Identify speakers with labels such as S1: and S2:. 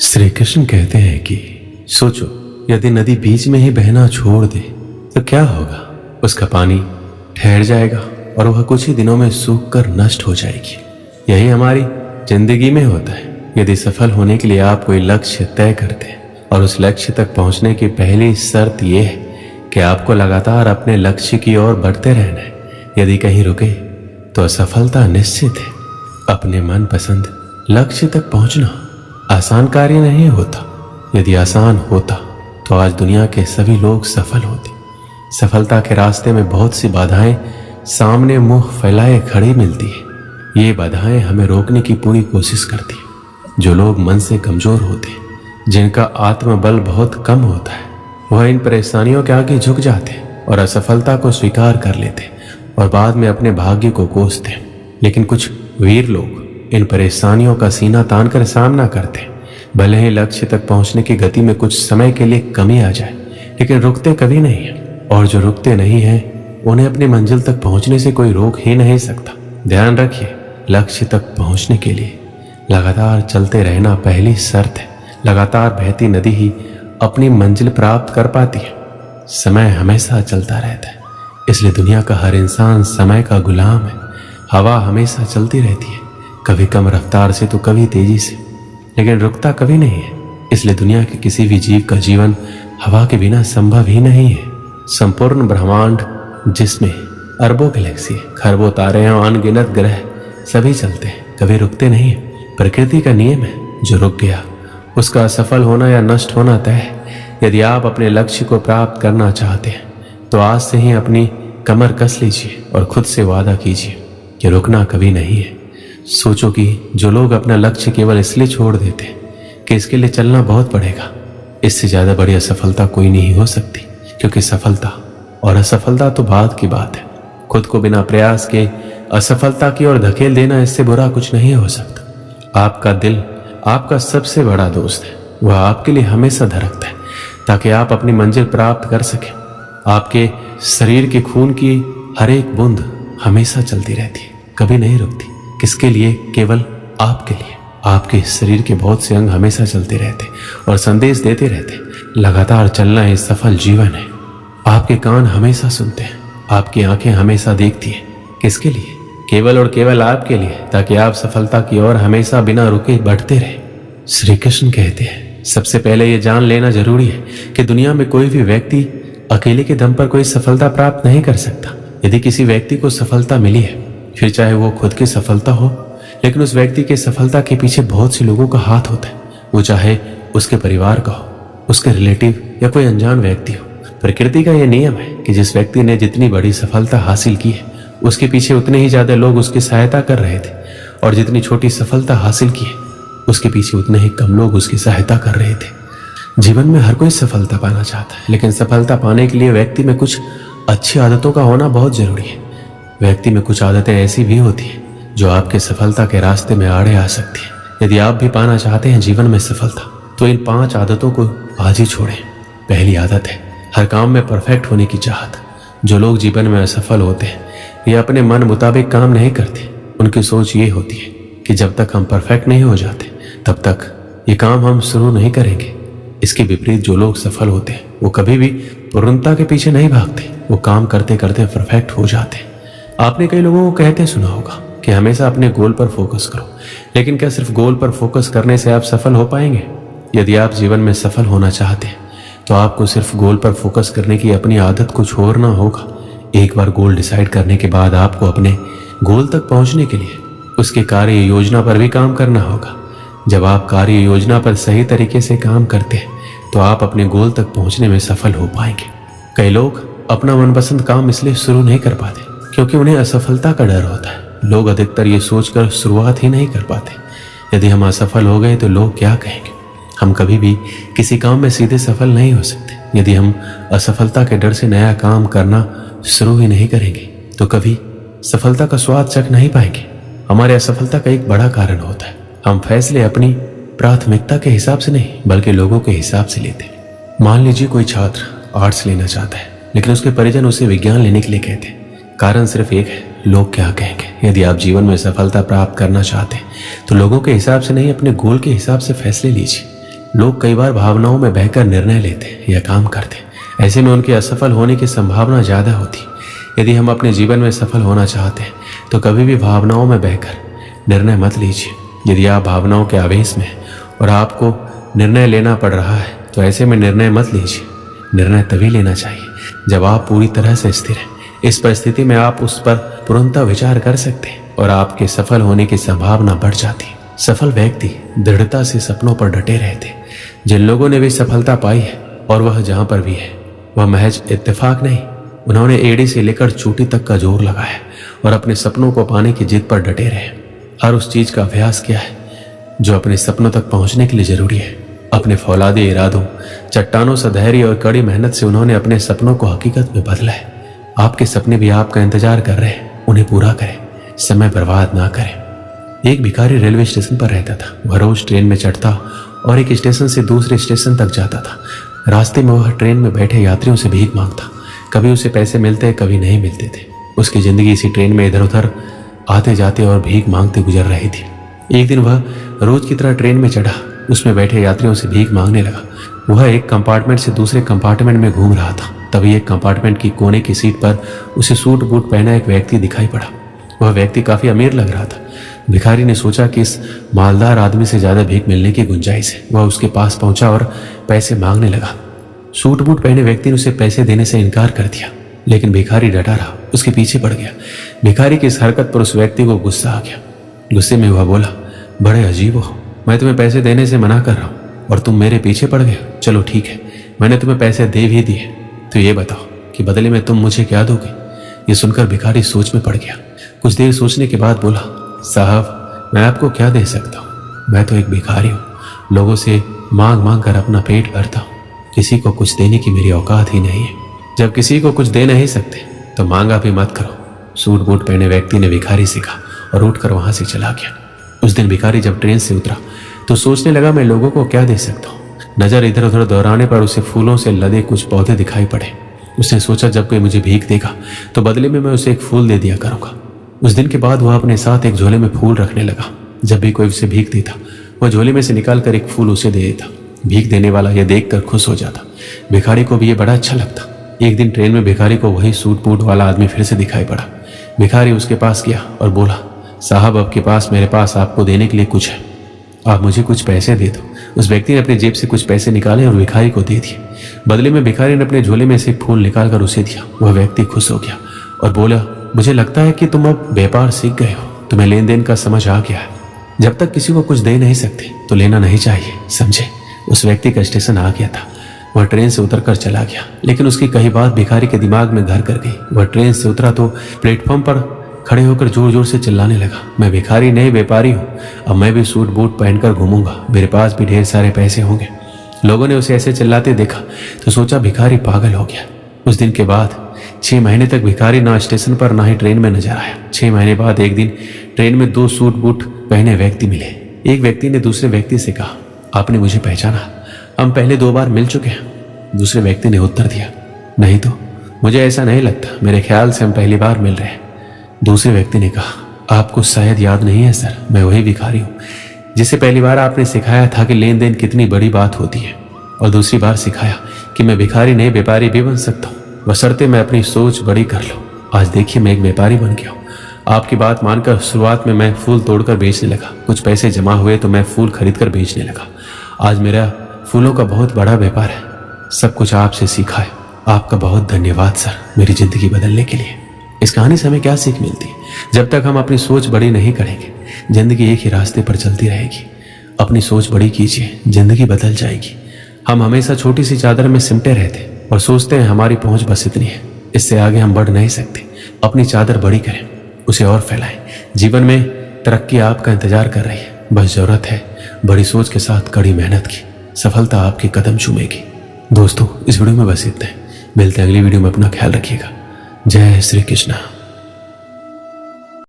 S1: श्री कृष्ण कहते हैं कि सोचो, यदि नदी बीच में ही बहना छोड़ दे तो क्या होगा। उसका पानी ठहर जाएगा और वह कुछ ही दिनों में सूख कर नष्ट हो जाएगी। यही हमारी जिंदगी में होता है। यदि सफल होने के लिए आप कोई लक्ष्य तय करते हैं और उस लक्ष्य तक पहुंचने की पहली शर्त यह है कि आपको लगातार अपने लक्ष्य की ओर बढ़ते रहना है। यदि कहीं रुके तो असफलता निश्चित है। अपने मनपसंद लक्ष्य तक पहुंचना आसान कार्य नहीं होता। यदि आसान होता तो आज दुनिया के सभी लोग सफल होते। सफलता के रास्ते में बहुत सी बाधाएं सामने मुंह फैलाए खड़ी मिलती है। ये बाधाएं हमें रोकने की पूरी कोशिश करती है। जो लोग मन से कमजोर होते हैं, जिनका आत्मबल बहुत कम होता है, वह इन परेशानियों के आगे झुक जाते हैं और असफलता को स्वीकार कर लेते हैं और बाद में अपने भाग्य को कोसते हैं। लेकिन कुछ वीर लोग इन परेशानियों का सीना तानकर सामना करते हैं। भले ही लक्ष्य तक पहुंचने की गति में कुछ समय के लिए कमी आ जाए, लेकिन रुकते कभी नहीं है। और जो रुकते नहीं हैं, उन्हें अपनी मंजिल तक पहुंचने से कोई रोक ही नहीं सकता। ध्यान रखिए, लक्ष्य तक पहुंचने के लिए लगातार चलते रहना पहली शर्त है। लगातार बहती नदी ही अपनी मंजिल प्राप्त कर पाती है। समय हमेशा चलता रहता है, इसलिए दुनिया का हर इंसान समय का गुलाम है। हवा हमेशा चलती रहती है, कभी कम रफ्तार से तो कभी तेजी से, लेकिन रुकता कभी नहीं है। इसलिए दुनिया के किसी भी जीव का जीवन हवा के बिना संभव ही नहीं है। संपूर्ण ब्रह्मांड, जिसमें अरबों गैलेक्सी, खरबों तारे और अनगिनत ग्रह सभी चलते हैं, कभी रुकते नहीं है। प्रकृति का नियम है, जो रुक गया उसका असफल होना या नष्ट होना तय है। यदि आप अपने लक्ष्य को प्राप्त करना चाहते हैं तो आज से ही अपनी कमर कस लीजिए और खुद से वादा कीजिए कि रुकना कभी नहीं है। सोचो कि जो लोग अपना लक्ष्य केवल इसलिए छोड़ देते हैं कि इसके लिए चलना बहुत पड़ेगा, इससे ज्यादा बड़ी असफलता कोई नहीं हो सकती। क्योंकि सफलता और असफलता तो बाद की बात है। खुद को बिना प्रयास के असफलता की ओर धकेल देना, इससे बुरा कुछ नहीं हो सकता। आपका दिल आपका सबसे बड़ा दोस्त है। वह आपके लिए हमेशा धड़कता है ताकि आप अपनी मंजिल प्राप्त कर सकें। आपके शरीर के खून की हर एक बूंद हमेशा चलती रहती है, कभी नहीं रुकती। किसके लिए? केवल आपके लिए। आपके शरीर के बहुत से अंग हमेशा चलते रहते और संदेश देते रहते। लगातार चलना ही सफल जीवन है। आपके कान हमेशा सुनते हैं, आपकी आंखें हमेशा देखती हैं। किसके लिए? केवल और केवल आपके लिए, ताकि आप सफलता की ओर हमेशा बिना रुके बढ़ते रहे। श्री कृष्ण कहते हैं, सबसे पहले ये जान लेना जरूरी है कि दुनिया में कोई भी व्यक्ति अकेले के दम पर कोई सफलता प्राप्त नहीं कर सकता। यदि किसी व्यक्ति को सफलता मिली है, फिर चाहे वो खुद की सफलता हो, लेकिन उस व्यक्ति के सफलता के पीछे बहुत से लोगों का हाथ होता है। वो चाहे उसके परिवार का हो, उसके रिलेटिव या कोई अनजान व्यक्ति हो। प्रकृति का यह नियम है कि जिस व्यक्ति ने जितनी बड़ी सफलता हासिल की है, उसके पीछे उतने ही ज्यादा लोग उसकी सहायता कर रहे थे, और जितनी छोटी सफलता हासिल की है, उसके पीछे उतने ही कम लोग उसकी सहायता कर रहे थे। जीवन में हर कोई सफलता पाना चाहता है, लेकिन सफलता पाने के लिए व्यक्ति में कुछ अच्छी आदतों का होना बहुत जरूरी है। व्यक्ति में कुछ आदतें ऐसी भी होती हैं जो आपके सफलता के रास्ते में आड़े आ सकती हैं। यदि आप भी पाना चाहते हैं जीवन में सफलता, तो इन 5 आदतों को आज ही छोड़ें। पहली आदत है हर काम में परफेक्ट होने की चाहत। जो लोग जीवन में असफल होते हैं, ये अपने मन मुताबिक काम नहीं करते। उनकी सोच ये होती है कि जब तक हम परफेक्ट नहीं हो जाते, तब तक ये काम हम शुरू नहीं करेंगे। इसके विपरीत जो लोग सफल होते हैं, वो कभी भी पूर्णता के पीछे नहीं भागते। वो काम करते करते परफेक्ट हो जाते हैं। आपने कई लोगों को कहते सुना होगा कि हमेशा अपने गोल पर फोकस करो, लेकिन क्या सिर्फ गोल पर फोकस करने से आप सफल हो पाएंगे? यदि आप जीवन में सफल होना चाहते हैं, तो आपको सिर्फ गोल पर फोकस करने की अपनी आदत को छोड़ना होगा। एक बार गोल डिसाइड करने के बाद आपको अपने गोल तक पहुंचने के लिए उसके कार्य योजना पर भी काम करना होगा। जब आप कार्य योजना पर सही तरीके से काम करते हैं, तो आप अपने गोल तक पहुंचने में सफल हो पाएंगे। कई लोग अपना मनपसंद काम इसलिए शुरू नहीं कर पाते क्योंकि उन्हें असफलता का डर होता है। लोग अधिकतर ये सोचकर शुरुआत ही नहीं कर पाते, यदि हम असफल हो गए तो लोग क्या कहेंगे। हम कभी भी किसी काम में सीधे सफल नहीं हो सकते। यदि हम असफलता के डर से नया काम करना शुरू ही नहीं करेंगे, तो कभी सफलता का स्वाद चख नहीं पाएंगे। हमारे असफलता का एक बड़ा कारण होता है, हम फैसले अपनी प्राथमिकता के हिसाब से नहीं, बल्कि लोगों के हिसाब से लेते हैं। मान लीजिए कोई छात्र आर्ट्स लेना चाहता है, लेकिन उसके परिजन उसे विज्ञान लेने के लिए कहते हैं। कारण सिर्फ एक है, लोग क्या कहेंगे। यदि आप जीवन में सफलता प्राप्त करना चाहते हैं, तो लोगों के हिसाब से नहीं, अपने गोल के हिसाब से फैसले लीजिए। लोग कई बार भावनाओं में बहकर निर्णय लेते या काम करते, ऐसे में उनके असफल होने की संभावना ज़्यादा होती। यदि हम अपने जीवन में सफल होना चाहते हैं तो कभी भी भावनाओं में बहकर निर्णय मत लीजिए। यदि आप भावनाओं के आवेश में और आपको निर्णय लेना पड़ रहा है तो ऐसे में निर्णय मत लीजिए। निर्णय तभी लेना चाहिए जब आप पूरी तरह से स्थिर हैं। इस परिस्थिति में आप उस पर तुरंत विचार कर सकते हैं और आपके सफल होने की संभावना बढ़ जाती है। सफल व्यक्ति दृढ़ता से सपनों पर डटे रहते। जिन लोगों ने भी सफलता पाई है और वह जहां पर भी है वह महज इत्तेफाक नहीं, उन्होंने एड़ी से लेकर चोटी तक का जोर लगाया और अपने सपनों को पाने की जिद पर डटे रहे। हर उस चीज का अभ्यास किया है जो अपने सपनों तक पहुंचने के लिए जरूरी है। अपने फौलादी इरादों, चट्टानों से धैर्य और कड़ी मेहनत से उन्होंने अपने सपनों को हकीकत में बदला है। आपके सपने भी आपका इंतजार कर रहे हैं, उन्हें पूरा करें, समय बर्बाद ना करें। एक भिखारी रेलवे स्टेशन पर रहता था। वह रोज ट्रेन में चढ़ता और एक स्टेशन से दूसरे स्टेशन तक जाता था। रास्ते में वह ट्रेन में बैठे यात्रियों से भीख मांगता। कभी उसे पैसे मिलते, कभी नहीं मिलते थे। उसकी जिंदगी इसी ट्रेन में इधर उधर आते जाते और भीख मांगते गुजर रही थी। एक दिन वह रोज की तरह ट्रेन में चढ़ा, उसमें बैठे यात्रियों से भीख मांगने लगा। वह एक कंपार्टमेंट से दूसरे कंपार्टमेंट में घूम रहा था। तभी एक कंपार्टमेंट की कोने की सीट पर उसे सूट बूट पहना एक व्यक्ति दिखाई पड़ा। वह व्यक्ति काफी अमीर लग रहा था। भिखारी ने सोचा कि इस मालदार आदमी से ज्यादा भीख मिलने की गुंजाइश है। वह उसके पास पहुंचा और पैसे मांगने लगा। सूट बूट पहने व्यक्ति ने उसे पैसे देने से इनकार कर दिया, लेकिन भिखारी डटा रहा, उसके पीछे पड़ गया। भिखारी की इस हरकत पर उस व्यक्ति को गुस्सा आ गया। गुस्से में वह बोला, बड़े अजीब हो, मैं तुम्हें पैसे देने से मना कर रहा हूँ और तुम मेरे पीछे पड़ गए। चलो ठीक है, मैंने तुम्हें पैसे दे भी दिए, तो ये बताओ कि बदले में तुम मुझे क्या दोगे। ये सुनकर भिखारी सोच में पड़ गया। कुछ देर सोचने के बाद बोला, साहब मैं आपको क्या दे सकता हूँ, मैं तो एक भिखारी हूँ, लोगों से मांग मांग कर अपना पेट भरता हूँ, किसी को कुछ देने की मेरी औकात ही नहीं है। जब किसी को कुछ दे नहीं सकते तो मांगा भी मत करो। सूट बूट पहने व्यक्ति ने भिखारी से कहा और उठकर वहां से चला गया। उस दिन भिखारी जब ट्रेन से उतरा तो सोचने लगा, मैं लोगों को क्या दे सकता हूँ। नजर इधर उधर दौड़ाने पर उसे फूलों से लदे कुछ पौधे दिखाई पड़े। उसने सोचा जब कोई मुझे भीख देगा तो बदले में मैं उसे एक फूल दे दिया करूंगा। उस दिन के बाद वह अपने साथ एक झोले में फूल रखने लगा। जब भी कोई उसे भीख देता वह झोले में से निकाल कर एक फूल उसे दे देता। भीख देने वाला यह देखकर खुश हो जाता। भिखारी को भी ये बड़ा अच्छा लगता। एक दिन ट्रेन में भिखारी को वही सूट बूट वाला आदमी फिर से दिखाई पड़ा। भिखारी उसके पास गया और बोला, साहब आपके पास मेरे पास आपको देने के लिए कुछ है, आप मुझे कुछ पैसे दे दो। उस व्यक्ति ने अपनी जेब से कुछ पैसे निकाले और भिखारी को दे दिए। बदले में भिखारी ने अपने झोले में से एक फूल निकाल कर उसे दिया। वह व्यक्ति खुश हो गया और बोला, मुझे लगता है कि तुम अब व्यापार सीख गए हो, तुम्हें लेन देन का समझ आ गया है। जब तक किसी को कुछ दे नहीं सकते तो लेना नहीं चाहिए, समझे। उस व्यक्ति का स्टेशन आ गया था। वह ट्रेन से उतरकर चला गया, लेकिन उसकी कही बात भिखारी के दिमाग में घर कर गई। वह ट्रेन से उतरा तो प्लेटफॉर्म पर खड़े होकर जोर जोर से चिल्लाने लगा, मैं भिखारी नहीं व्यापारी हूँ, अब मैं भी सूट बूट पहनकर घूमूंगा, मेरे पास भी ढेर सारे पैसे होंगे। लोगों ने उसे ऐसे चिल्लाते देखा तो सोचा भिखारी पागल हो गया। उस दिन के बाद 6 महीने तक भिखारी ना स्टेशन पर ना ही ट्रेन में नजर आया। 6 महीने बाद एक दिन ट्रेन में 2 सूट बूट पहने व्यक्ति मिले। एक व्यक्ति ने दूसरे व्यक्ति से कहा, आपने मुझे पहचाना, हम पहले 2 बार मिल चुके हैं। दूसरे व्यक्ति ने उत्तर दिया, नहीं तो मुझे ऐसा नहीं लगता, मेरे ख्याल से हम पहली बार मिल रहे हैं। दूसरे व्यक्ति ने कहा, आपको शायद याद नहीं है सर, मैं वही भिखारी हूँ जिसे पहली बार आपने सिखाया था कि लेन देन कितनी बड़ी बात होती है, और दूसरी बार सिखाया कि मैं भिखारी नहीं व्यापारी भी बन सकता हूँ, बशर्ते मैं अपनी सोच बड़ी कर लूँ। आज देखिए मैं एक व्यापारी बन गया हूँ। आपकी बात मानकर शुरुआत में मैं फूल तोड़कर बेचने लगा, कुछ पैसे जमा हुए तो मैं फूल खरीद कर बेचने लगा। आज मेरा फूलों का बहुत बड़ा व्यापार है। सब कुछ आपसे सीखा है। आपका बहुत धन्यवाद सर, मेरी जिंदगी बदलने के लिए। इस कहानी से हमें क्या सीख मिलती है? जब तक हम अपनी सोच बड़ी नहीं करेंगे जिंदगी एक ही रास्ते पर चलती रहेगी। अपनी सोच बड़ी कीजिए, जिंदगी बदल जाएगी। हम हमेशा छोटी सी चादर में सिमटे रहते और सोचते हैं हमारी पहुंच बस इतनी है, इससे आगे हम बढ़ नहीं सकते। अपनी चादर बड़ी करें, उसे और फैलाएं। जीवन में तरक्की आपका इंतजार कर रही है, बस जरूरत है बड़ी सोच के साथ कड़ी मेहनत की। सफलता आपके कदम चूमेगी। दोस्तों इस वीडियो में बस इतना है, मिलते हैं अगली वीडियो में। अपना ख्याल रखिएगा। जय श्री कृष्ण।